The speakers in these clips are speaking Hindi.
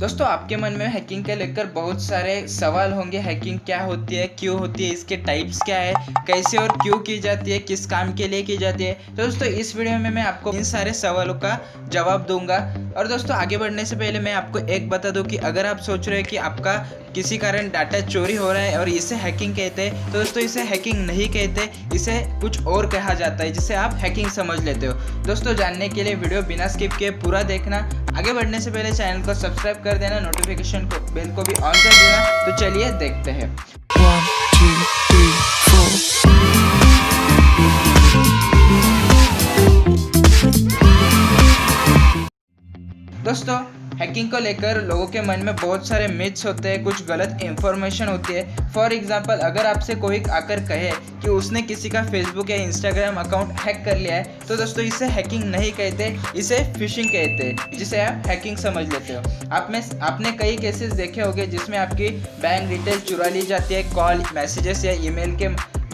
दोस्तों आपके मन में हैकिंग के लेकर बहुत सारे सवाल होंगे। हैकिंग क्या होती है, क्यों होती है, इसके टाइप्स क्या है, कैसे और क्यों की जाती है, किस काम के लिए की जाती है। तो दोस्तों इस वीडियो में मैं आपको इन सारे सवालों का जवाब दूंगा। और दोस्तों आगे बढ़ने से पहले मैं आपको एक बता दूं कि अगर आप सोच रहे हैं कि आपका किसी कारण डाटा चोरी हो रहा है और इसे हैकिंग कहते हैं, तो दोस्तों इसे हैकिंग नहीं कहते, इसे कुछ और कहा जाता है जिसे आप हैकिंग समझ लेते हो। दोस्तों जानने के लिए वीडियो बिना स्किप किए पूरा देखना। आगे बढ़ने से पहले चैनल को सब्सक्राइब कर देना, नोटिफिकेशन को बेल को भी ऑन कर देना। तो चलिए देखते हैं। 1, 2, 3, 4। दोस्तों हैकिंग को लेकर लोगों के मन में बहुत सारे मिथ्स होते हैं, कुछ गलत इंफॉर्मेशन होती है। फॉर एग्जांपल अगर आपसे कोई आकर कहे कि उसने किसी का फेसबुक या इंस्टाग्राम अकाउंट हैक कर लिया है, तो दोस्तों इसे हैकिंग नहीं कहते, इसे फिशिंग कहते हैं, जिसे आप हैकिंग समझ लेते हो। आपने कई केसेस देखे होंगे जिसमें आपकी बैंक डिटेल चुरा ली जाती है कॉल, मैसेजेस या ईमेल के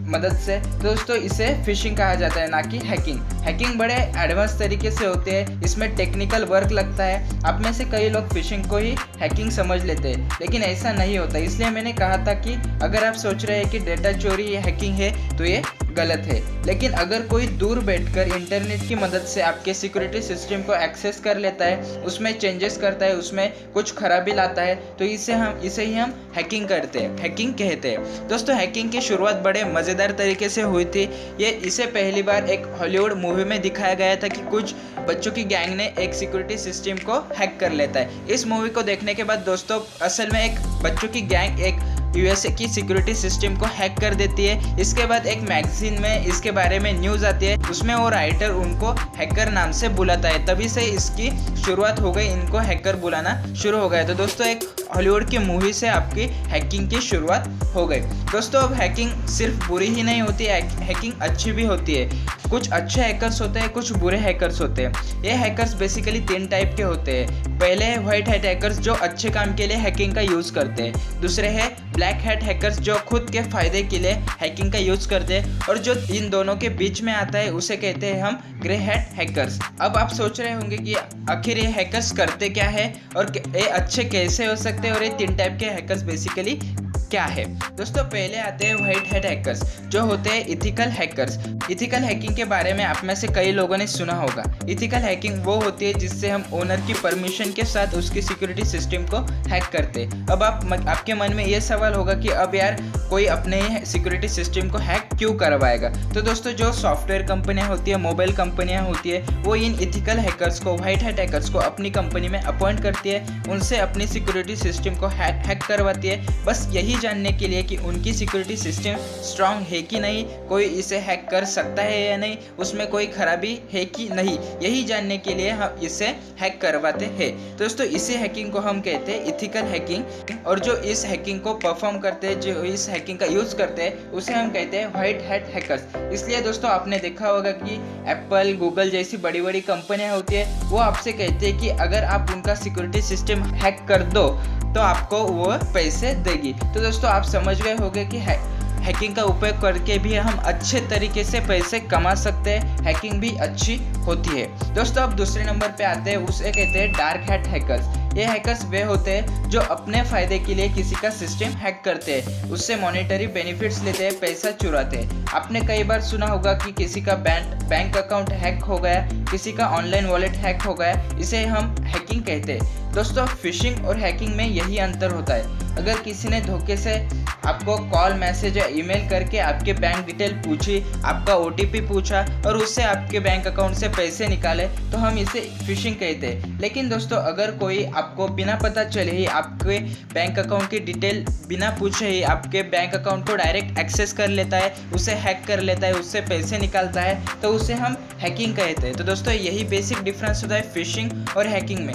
मदद से। तो दोस्तों इसे फिशिंग कहा जाता है, ना कि हैकिंग। हैकिंग बड़े एडवांस तरीके से होते हैं, इसमें टेक्निकल वर्क लगता है। आप में से कई लोग फिशिंग को ही हैकिंग समझ लेते हैं, लेकिन ऐसा नहीं होता। इसलिए मैंने कहा था कि अगर आप सोच रहे हैं कि डेटा चोरी या हैकिंग है तो ये गलत है। लेकिन अगर कोई दूर बैठकर इंटरनेट की मदद से आपके सिक्योरिटी सिस्टम को एक्सेस कर लेता है, उसमें चेंजेस करता है, उसमें कुछ खराबी लाता है, तो इसे ही हम हैकिंग करते हैं, हैकिंग कहते हैं। दोस्तों हैकिंग की शुरुआत बड़े मज़ेदार तरीके से हुई थी। इसे पहली बार एक हॉलीवुड मूवी में दिखाया गया था कि कुछ बच्चों की गैंग ने एक सिक्योरिटी सिस्टम को हैक कर लेता है। इस मूवी को देखने के बाद दोस्तों असल में एक बच्चों की गैंग एक यूएसए की सिक्योरिटी सिस्टम को हैक कर देती है। इसके बाद एक मैगजीन में इसके बारे में न्यूज़ आती है, उसमें वो राइटर उनको हैकर नाम से बुलाता है। तभी से इसकी शुरुआत हो गई, इनको हैकर बुलाना शुरू हो गया। तो दोस्तों एक हॉलीवुड की मूवी से आपकी हैकिंग की शुरुआत हो गई। दोस्तों अब हैकिंग सिर्फ बुरी ही नहीं होती है, हैकिंग अच्छी भी होती है। कुछ अच्छे हैकर्स होते हैं, कुछ बुरे हैकर्स होते हैं। ये हैकर्स बेसिकली 3 टाइप के होते हैं। पहले है व्हाइट हैट हैकर्स जो अच्छे काम के लिए हैकिंग का यूज़ करते हैं। दूसरे है ब्लैक हैट हैकर्स जो खुद के फायदे के लिए हैकिंग का यूज़ करते हैं। और जो इन दोनों के बीच में आता है उसे कहते हैं हम ग्रे हैट हैकर्स। अब आप सोच रहे होंगे कि आखिर ये हैकर्स करते क्या है और ये अच्छे कैसे हो सकते हैं, और ये 3 टाइप के हैकर्स बेसिकली क्या है। दोस्तों पहले आते हैं व्हाइट हैट हैकर्स जो होते हैं इथिकल हैकर्स। इथिकल हैकिंग के बारे में आप में से कई लोगों ने सुना होगा। इथिकल हैकिंग वो होती है जिससे हम ओनर की परमिशन के साथ उसकी सिक्योरिटी सिस्टम को हैक करते हैं। अब आपके मन में ये सवाल होगा कि अब यार कोई अपने सिक्योरिटी सिस्टम को हैक क्यों करवाएगा। तो दोस्तों जो सॉफ्टवेयर कंपनियां होती है, मोबाइल कंपनियां होती है, वो इन इथिकल हैकर्स को, व्हाइट हैट हैकर्स को अपनी कंपनी में अपॉइंट करती है, उनसे अपनी सिक्योरिटी सिस्टम को हैक करवाती है, बस यही जानने के लिए कि उनकी सिक्योरिटी सिस्टम स्ट्रांग है कि नहीं, कोई इसे हैक कर सकता है या नहीं, उसमें कोई खराबी है कि नहीं, यही जानने के लिए हम इसे हैक करवाते हैं। दोस्तों इसी हैकिंग को हम कहते हैं इथिकल हैकिंग। और जो इस हैकिंग को परफॉर्म करते हैं, जो इस हैकिंग का यूज़ करते हैं, उसे हम कहते हैं व्हाइट हैट हैकर्स। इसलिए दोस्तों आपने देखा होगा कि एप्पल, गूगल जैसी बड़ी बड़ी कंपनियां होती है, वो आपसे कहते हैं कि अगर आप उनका सिक्योरिटी सिस्टम हैक कर दो तो आपको वो पैसे देगी। तो दोस्तों आप समझ गए होंगे कि हैकिंग का उपयोग करके भी हम अच्छे तरीके से पैसे कमा सकते हैं, हैकिंग भी अच्छी होती है। दोस्तों अब दूसरे नंबर पे आते हैं, उसे कहते हैं डार्क हैट हैकर्स। ये हैकर्स वे होते हैं जो अपने फ़ायदे के लिए किसी का सिस्टम हैक करते हैं, उससे मॉनेटरी बेनिफिट्स लेते हैं, पैसा चुराते हैं। आपने कई बार सुना होगा कि किसी का बैंक अकाउंट हैक हो गया, किसी का ऑनलाइन वॉलेट हैक हो गया, इसे हम हैकिंग कहते हैं। दोस्तों फिशिंग और हैकिंग में यही अंतर होता है। अगर किसी ने धोखे से आपको कॉल, मैसेज या ईमेल करके आपके बैंक डिटेल पूछी, आपका ओटीपी पूछा और उससे आपके बैंक अकाउंट से पैसे निकाले, तो हम इसे फिशिंग कहते हैं। लेकिन दोस्तों अगर कोई आपको बिना पता चले ही आपके बैंक अकाउंट की डिटेल बिना पूछे ही आपके बैंक अकाउंट को डायरेक्ट एक्सेस कर लेता है, उसे हैक कर लेता है, उससे पैसे निकालता है, तो उसे हम हैकिंग कहते हैं। तो दोस्तों यही बेसिक डिफरेंस होता है फिशिंग और हैकिंग में।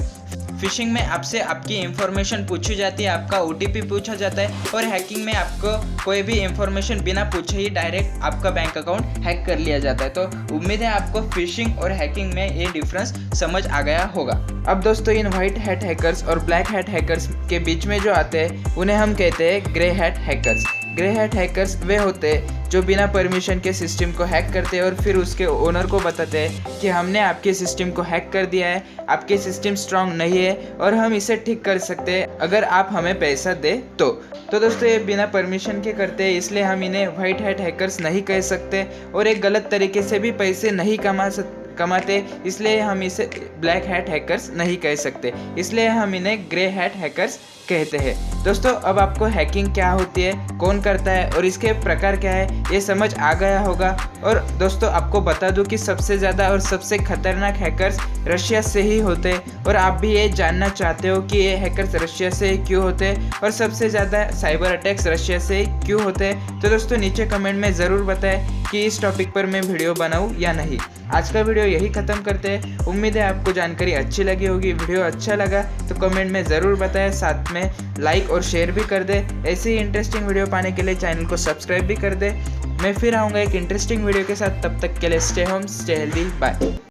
फिशिंग में आपसे आपकी इंफॉर्मेशन पूछी जाती है, आपका ओटीपी पूछा जाता है, और हैकिंग में आपको कोई भी इंफॉर्मेशन बिना पूछे ही डायरेक्ट आपका बैंक अकाउंट हैक कर लिया जाता है। तो उम्मीद है आपको फिशिंग और हैकिंग में ये डिफरेंस समझ आ गया होगा। अब दोस्तों इन व्हाइट हैट हैकर्स और ब्लैक हैट हैकर्स के बीच में जो आते हैं उन्हें हम कहते हैं grey hat hackers. Grey hat hackers वे होते हैं जो बिना परमिशन के सिस्टम को हैक करते हैं और फिर उसके ओनर को बताते हैं कि हमने आपके सिस्टम को हैक कर दिया है, आपके सिस्टम स्ट्रांग नहीं है और हम इसे ठीक कर सकते हैं अगर आप हमें पैसा दे तो दोस्तों ये बिना परमिशन के करते हैं, इसलिए हम इन्हें वाइट हैट हैकर्स नहीं कह सकते और एक गलत तरीके से भी पैसे नहीं कमाते, इसलिए हम इसे ब्लैक हैट हैकर्स नहीं कह सकते, इसलिए हम इन्हें ग्रे हैट हैकर्स कहते हैं। दोस्तों अब आपको हैकिंग क्या होती है, कौन करता है और इसके प्रकार क्या है ये समझ आ गया होगा। और दोस्तों आपको बता दूं कि सबसे ज़्यादा और सबसे खतरनाक हैकर्स रशिया से ही होते हैं और आप भी ये जानना चाहते हो कि ये हैकर्स रशिया से क्यों होते हैं और सबसे ज़्यादा साइबर अटैक्स रशिया से क्यों होते हैं। तो दोस्तों नीचे कमेंट में ज़रूर बताएं कि इस टॉपिक पर मैं वीडियो बनाऊँ या नहीं। आज का वीडियो यही ख़त्म करते हैं। उम्मीद है आपको जानकारी अच्छी लगी होगी। वीडियो अच्छा लगा तो कमेंट में ज़रूर बताएं, साथ में लाइक और शेयर भी कर दे। ऐसे ही इंटरेस्टिंग वीडियो पाने के लिए चैनल को सब्सक्राइब भी कर दे। मैं फिर आऊँगा एक इंटरेस्टिंग वीडियो के साथ, तब तक के लिए stay home stay healthy, bye.